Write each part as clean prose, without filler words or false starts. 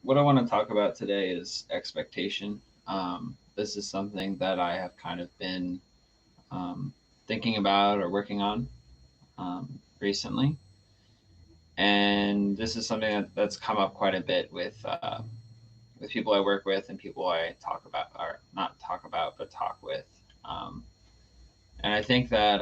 what I want to talk about today is expectation. This is something that I have kind of been um, thinking about or working on recently, and this is something that's come up quite a bit with people I work with and people I talk about, or not talk about, but talk with. Um, and I think that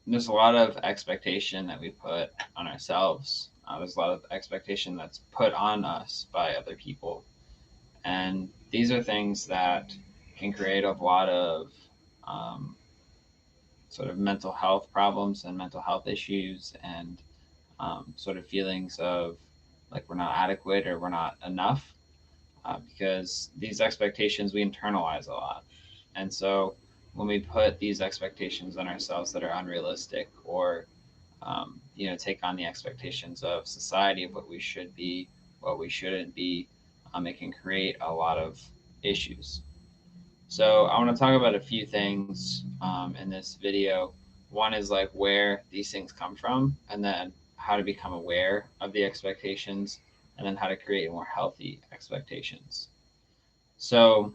there's a lot of expectation that we put on ourselves. There's a lot of expectation that's put on us by other people. And these are things that can create a lot of um, sort of mental health problems and mental health issues and sort of feelings of like we're not adequate or we're not enough because these expectations we internalize a lot. And so when we put these expectations on ourselves that are unrealistic or take on the expectations of society of what we should be, what we shouldn't be, it can create a lot of issues. So I want to talk about a few things in this video. One is like where these things come from, and then how to become aware of the expectations, and then how to create more healthy expectations. So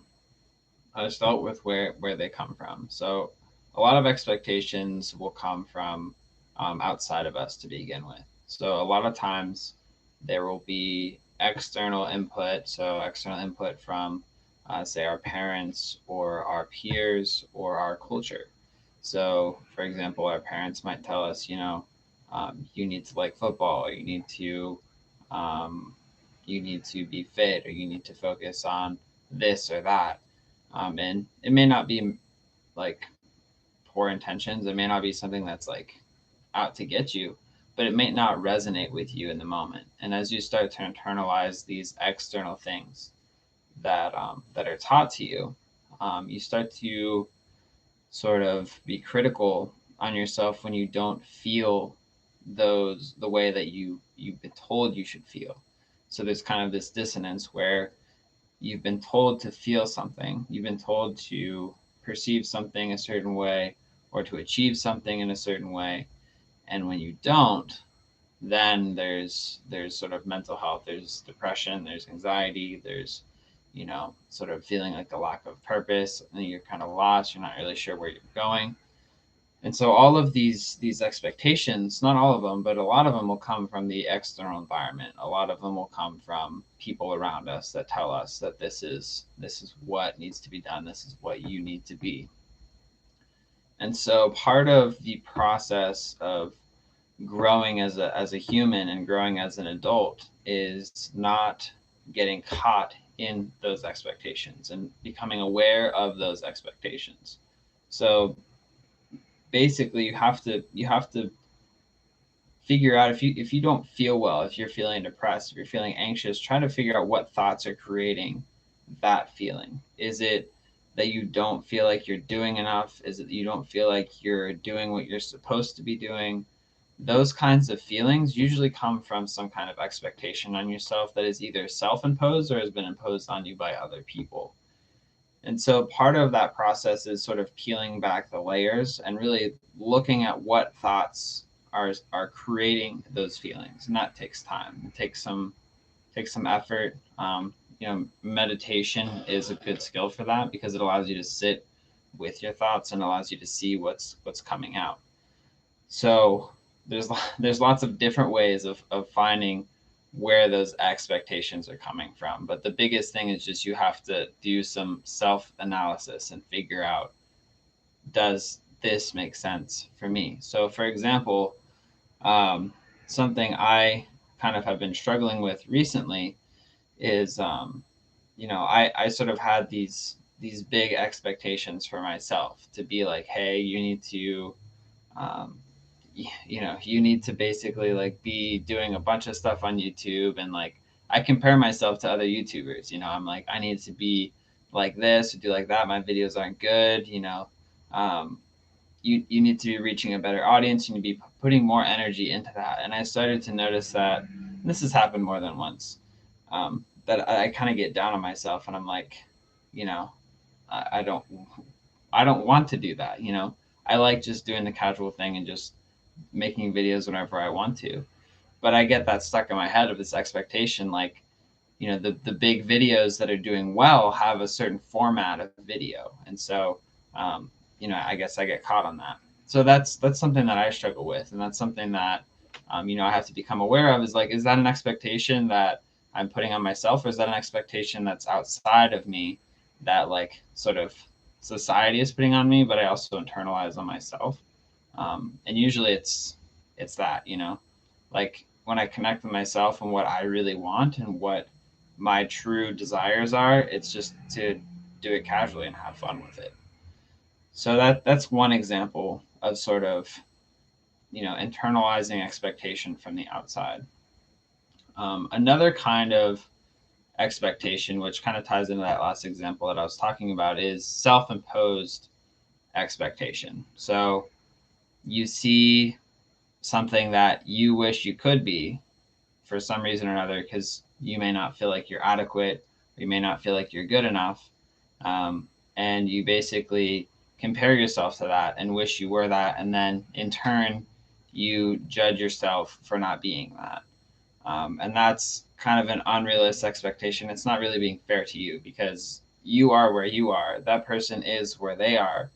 I'll start with where they come from. So a lot of expectations will come from outside of us to begin with. So a lot of times there will be external input. So external input from say our parents or our peers or our culture. So for example, our parents might tell us, you need to like football, or um, you need to be fit, or you need to focus on this or that. And it may not be like poor intentions. It may not be something that's like out to get you, but it may not resonate with you in the moment. And as you start to internalize these external things that are taught to you, you start to sort of be critical on yourself when you don't feel those the way that you've been told you should feel. So there's kind of this dissonance where you've been told to feel something, you've been told to perceive something a certain way or to achieve something in a certain way, and when you don't, then there's sort of mental health, there's depression, there's anxiety, there's sort of feeling like a lack of purpose, and you're kind of lost, you're not really sure where you're going. And so all of these expectations, not all of them, but a lot of them will come from the external environment. A lot of them will come from people around us that tell us that this is what needs to be done. This is what you need to be. And so part of the process of growing as a human and growing as an adult is not getting caught in those expectations and becoming aware of those expectations. So basically you have to figure out if you don't feel well, if you're feeling depressed, if you're feeling anxious, try to figure out what thoughts are creating that feeling. Is it that you don't feel like you're doing enough? Is it that you don't feel like you're doing what you're supposed to be doing? Those kinds of feelings usually come from some kind of expectation on yourself that is either self-imposed or has been imposed on you by other people. And so part of that process is sort of peeling back the layers and really looking at what thoughts are creating those feelings. And that takes time. It takes some effort. Meditation is a good skill for that because it allows you to sit with your thoughts and allows you to see what's coming out. So there's lots of different ways of finding where those expectations are coming from. But the biggest thing is just you have to do some self analysis and figure out, does this make sense for me? So, for example, um, something I kind of have been struggling with recently is, I sort of had these big expectations for myself to be like, hey, you need to um, you need to basically like be doing a bunch of stuff on YouTube, and like I compare myself to other YouTubers. I'm like, I need to be like this or do like that. My videos aren't good. Um, you need to be reaching a better audience. You need to be putting more energy into that. And I started to notice that this has happened more than once. That I kind of get down on myself, and I'm like, you know, I don't want to do that. I like just doing the casual thing and just making videos whenever I want to. But I get that stuck in my head of this expectation, like the big videos that are doing well have a certain format of video. And so, I guess I get caught on that. So that's something that I struggle with. And that's something that, I have to become aware of, is like, is that an expectation that I'm putting on myself, or is that an expectation that's outside of me that like sort of society is putting on me, but I also internalize on myself? And usually it's that, like when I connect with myself and what I really want and what my true desires are, it's just to do it casually and have fun with it. So that's one example of sort of, internalizing expectation from the outside. Another kind of expectation, which kind of ties into that last example that I was talking about, is self-imposed expectation. So you see something that you wish you could be for some reason or another, because you may not feel like you're adequate, or you may not feel like you're good enough. And you basically compare yourself to that and wish you were that. And then in turn, you judge yourself for not being that. And that's kind of an unrealistic expectation. It's not really being fair to you, because you are where you are. That person is where they are.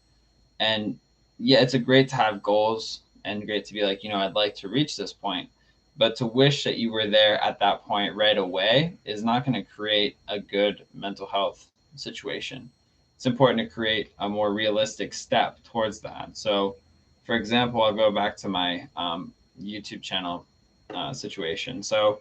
And yeah, it's a great to have goals and great to be like, I'd like to reach this point. But to wish that you were there at that point right away is not going to create a good mental health situation. It's important to create a more realistic step towards that. So, for example, I'll go back to my YouTube channel situation. So,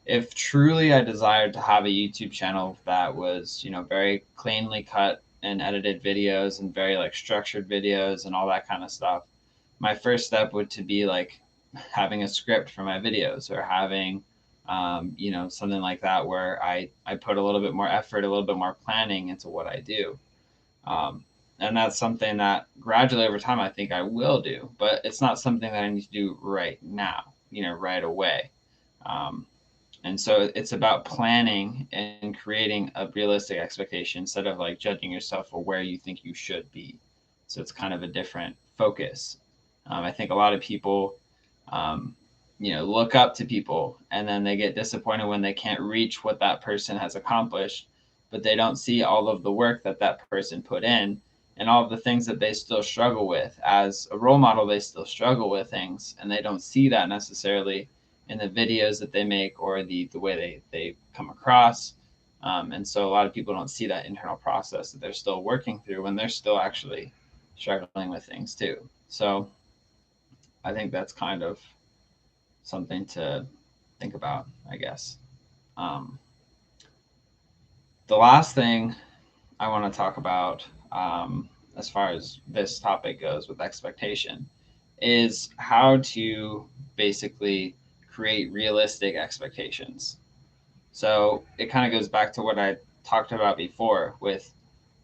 if truly I desired to have a YouTube channel that was, very cleanly cut and edited videos and very like structured videos and all that kind of stuff, my first step would to be like having a script for my videos, or having something like that where I put a little bit more effort, a little bit more planning into what I do. And that's something that gradually over time I think I will do, but it's not something that I need to do right now, right away. And so it's about planning and creating a realistic expectation instead of like judging yourself for where you think you should be. So it's kind of a different focus. I think a lot of people, um, look up to people, and then they get disappointed when they can't reach what that person has accomplished, but they don't see all of the work that that person put in and all of the things that they still struggle with. As a role model, they still struggle with things, and they don't see that necessarily in the videos that they make, or the way they come across. And so a lot of people don't see that internal process that they're still working through when they're still actually struggling with things too. So I think that's kind of something to think about, I guess. Um, the last thing I want to talk about, as far as this topic goes with expectation, is how to basically create realistic expectations. So it kind of goes back to what I talked about before with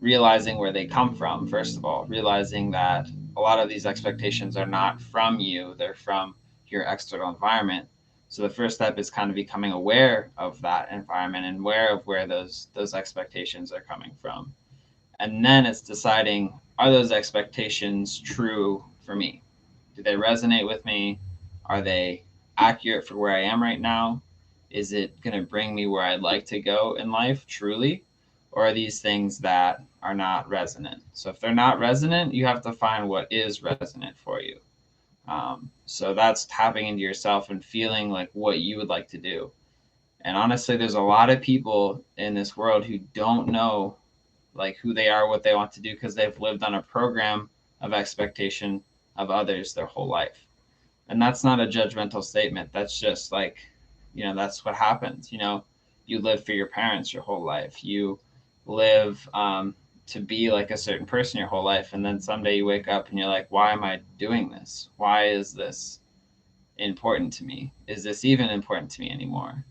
realizing where they come from. First of all, realizing that a lot of these expectations are not from you, they're from your external environment. So the first step is kind of becoming aware of that environment and aware of where those expectations are coming from. And then it's deciding, are those expectations true for me? Do they resonate with me? Are they accurate for where I am right now? Is it going to bring me where I'd like to go in life truly? Or are these things that are not resonant? So if they're not resonant, you have to find what is resonant for you. So that's tapping into yourself and feeling like what you would like to do. And honestly, there's a lot of people in this world who don't know like who they are, what they want to do, because they've lived on a program of expectation of others their whole life. And that's not a judgmental statement. That's just like, that's what happens. You live for your parents your whole life. You live to be like a certain person your whole life. And then someday you wake up and you're like, why am I doing this? Why is this important to me? Is this even important to me anymore?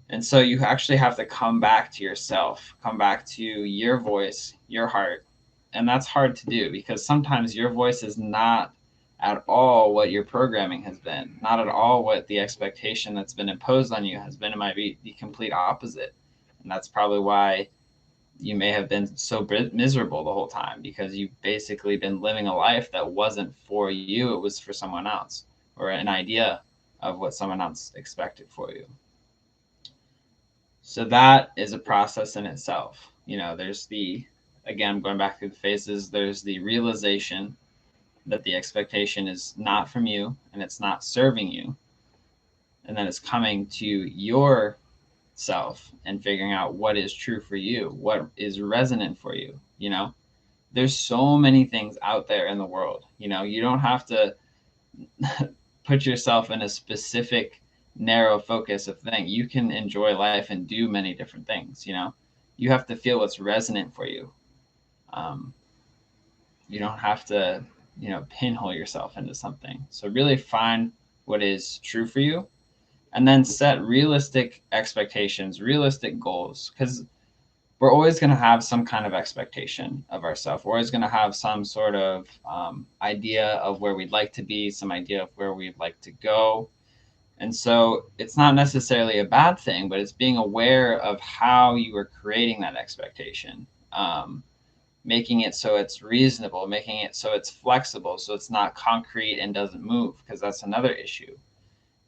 And so you actually have to come back to yourself, come back to your voice, your heart. And that's hard to do because sometimes your voice is not at all what your programming has been, not at all what the expectation that's been imposed on you has been. It might be the complete opposite. And that's probably why you may have been so miserable the whole time, because you've basically been living a life that wasn't for you, it was for someone else, or an idea of what someone else expected for you. So that is a process in itself. There's again, going back through the phases, there's the realization that the expectation is not from you and it's not serving you. And then it's coming to your self and figuring out what is true for you, what is resonant for you. There's so many things out there in the world. You don't have to put yourself in a specific narrow focus of thing. You can enjoy life and do many different things. You have to feel what's resonant for you. You don't have to pinhole yourself into something. So really find what is true for you, and then set realistic expectations, realistic goals, because we're always going to have some kind of expectation of ourselves. We're always going to have some sort of idea of where we'd like to be, some idea of where we'd like to go. And so it's not necessarily a bad thing, but it's being aware of how you are creating that expectation, making it so it's reasonable, making it so it's flexible, so it's not concrete and doesn't move, because that's another issue.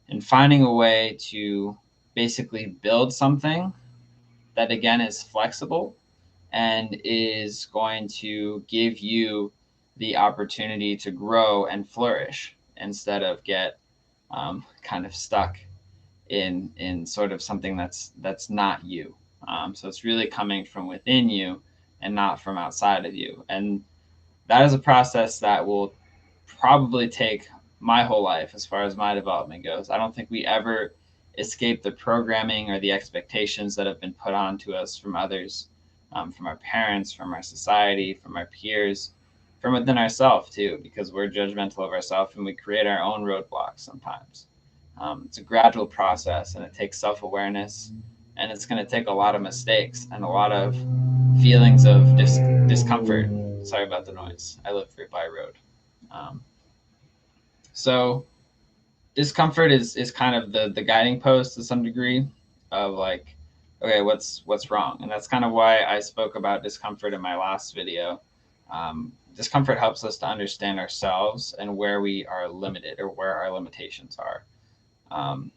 And finding a way to basically build something that, again, is flexible and is going to give you the opportunity to grow and flourish instead of get kind of stuck in sort of something that's not you. So it's really coming from within you and not from outside of you. And that is a process that will probably take my whole life as far as my development goes. I don't think we ever escape the programming or the expectations that have been put on to us from others, from our parents, from our society, from our peers, from within ourselves too, because we're judgmental of ourselves and we create our own roadblocks sometimes. It's a gradual process, and it takes self-awareness, and it's going to take a lot of mistakes and a lot of feelings of discomfort. Sorry about the noise. I live right by a road. So discomfort is kind of the guiding post to some degree of like, okay, what's wrong? And that's kind of why I spoke about discomfort in my last video. Discomfort helps us to understand ourselves and where we are limited or where our limitations are.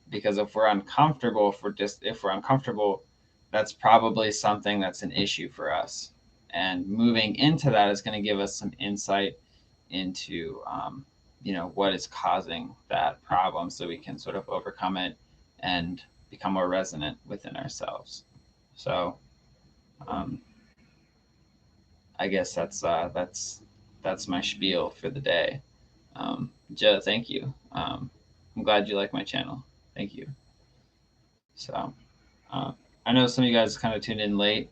Because if we're uncomfortable, if we're uncomfortable, that's probably something that's an issue for us. And moving into that is going to give us some insight into what is causing that problem, so we can sort of overcome it and become more resonant within ourselves. So I guess that's my spiel for the day. Joe, thank you. I'm glad you like my channel. Thank you. So I know some of you guys kind of tuned in late,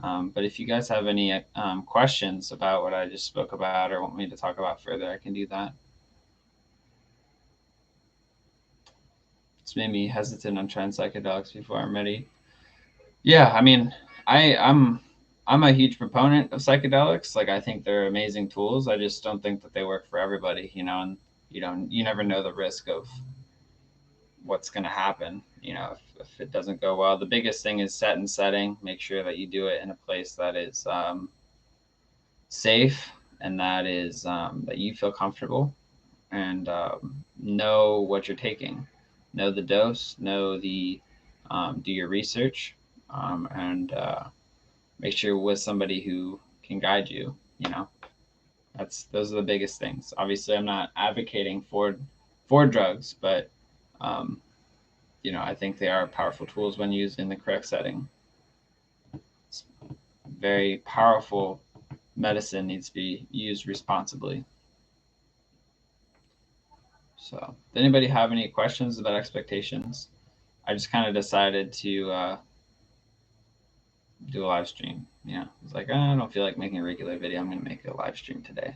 but if you guys have any questions about what I just spoke about or want me to talk about further, I can do that. It's made me hesitant on trying psychedelics before I'm ready. Yeah, I mean, I'm a huge proponent of psychedelics. Like, I think they're amazing tools. I just don't think that they work for everybody, and you never know the risk of what's going to happen, if it doesn't go well. The biggest thing is set and setting. Make sure that you do it in a place that is safe, and that is that you feel comfortable, and know what you're taking, know the dose, know the do your research, and make sure you're with somebody who can guide you. Those are the biggest things. Obviously, I'm not advocating for drugs, but I think they are powerful tools when used in the correct setting. It's very powerful medicine, needs to be used responsibly. So, does anybody have any questions about expectations? I just kind of decided to do a live stream. I was like, I don't feel like making a regular video. I'm going to make a live stream today.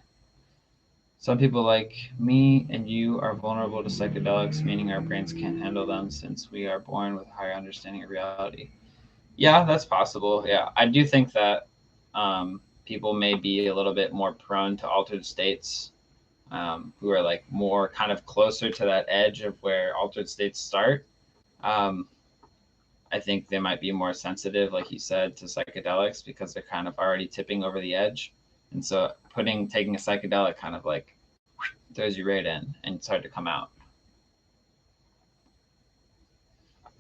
Some people like me and you are vulnerable to psychedelics, meaning our brains can't handle them since we are born with a higher understanding of reality. Yeah, that's possible. Yeah, I do think that people may be a little bit more prone to altered states, who are like more kind of closer to that edge of where altered states start. I think they might be more sensitive, like you said, to psychedelics because they're kind of already tipping over the edge. And so taking a psychedelic kind of like throws you right in, and it's hard to come out.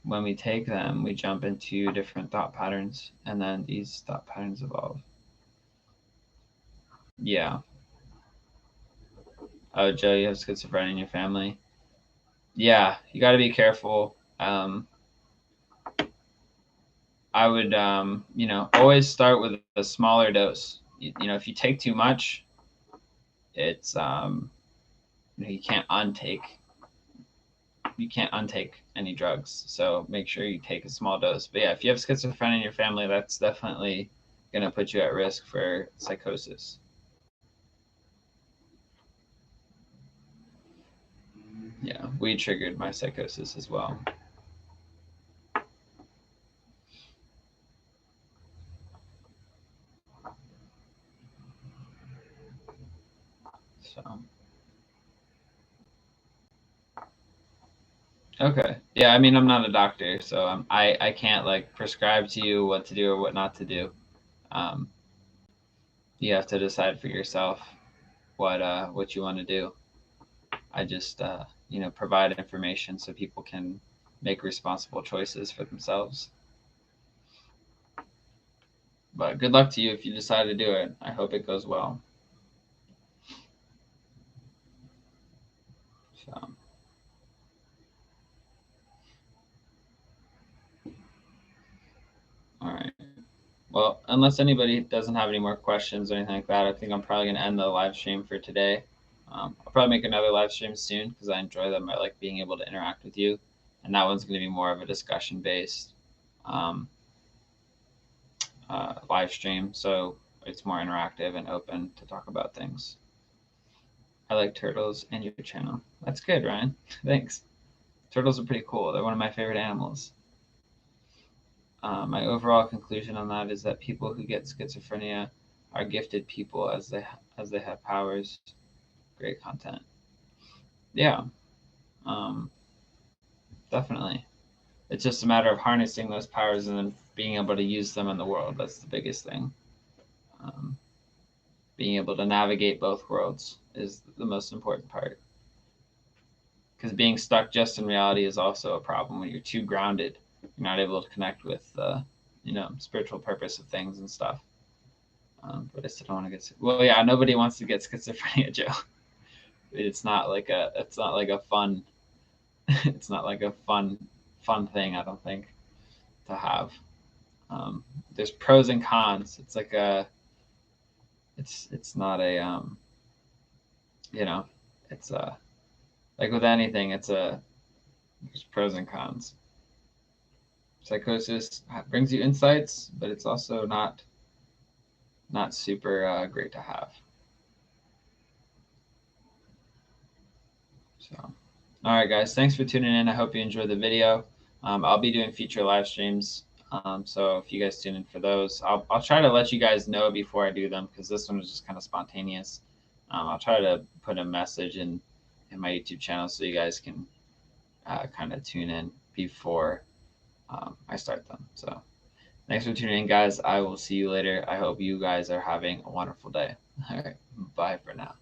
when we take them, we jump into different thought patterns, and then these thought patterns evolve. Yeah. Oh, Joe, you have schizophrenia in your family. Yeah, you got to be careful. I would, always start with a smaller dose. If you take too much, it's you can't untake any drugs. So make sure you take a small dose. But yeah, if you have schizophrenia in your family, that's definitely gonna put you at risk for psychosis. Yeah, weed triggered my psychosis as well. So okay, yeah. I mean, I'm not a doctor, so I can't like prescribe to you what to do or what not to do. Um, you have to decide for yourself what you want to do. I just provide information so people can make responsible choices for themselves. But good luck to you if you decide to do it. I hope it goes well. So, all right. Well, unless anybody doesn't have any more questions or anything like that, I think I'm probably going to end the live stream for today. I'll probably make another live stream soon because I enjoy them. I like being able to interact with you. And that one's going to be more of a discussion based um, live stream. So it's more interactive and open to talk about things. I like turtles and your channel. That's good, Ryan. Thanks. Turtles are pretty cool. They're one of my favorite animals. My overall conclusion on that is that people who get schizophrenia are gifted people as they have powers. Great content. Yeah, um, definitely. It's just a matter of harnessing those powers and then being able to use them in the world. That's the biggest thing. Um, being able to navigate both worlds is the most important part. Because being stuck just in reality is also a problem. When you're too grounded, you're not able to connect with the spiritual purpose of things and stuff. But I still don't want to get. Well, yeah, nobody wants to get schizophrenia, Joe. It's not like a fun. It's not like a fun thing. I don't think to have. There's pros and cons. It's like a. It's not a you know. It's like with anything. There's pros and cons. Psychosis brings you insights, but it's also not super great to have. So, all right, guys, thanks for tuning in. I hope you enjoyed the video. I'll be doing future live streams. So if you guys tune in for those, I'll try to let you guys know before I do them because this one was just kind of spontaneous. I'll try to put a message in my YouTube channel so you guys can kind of tune in before I start them. So thanks for tuning in, guys. I will see you later. I hope you guys are having a wonderful day. All right, bye for now.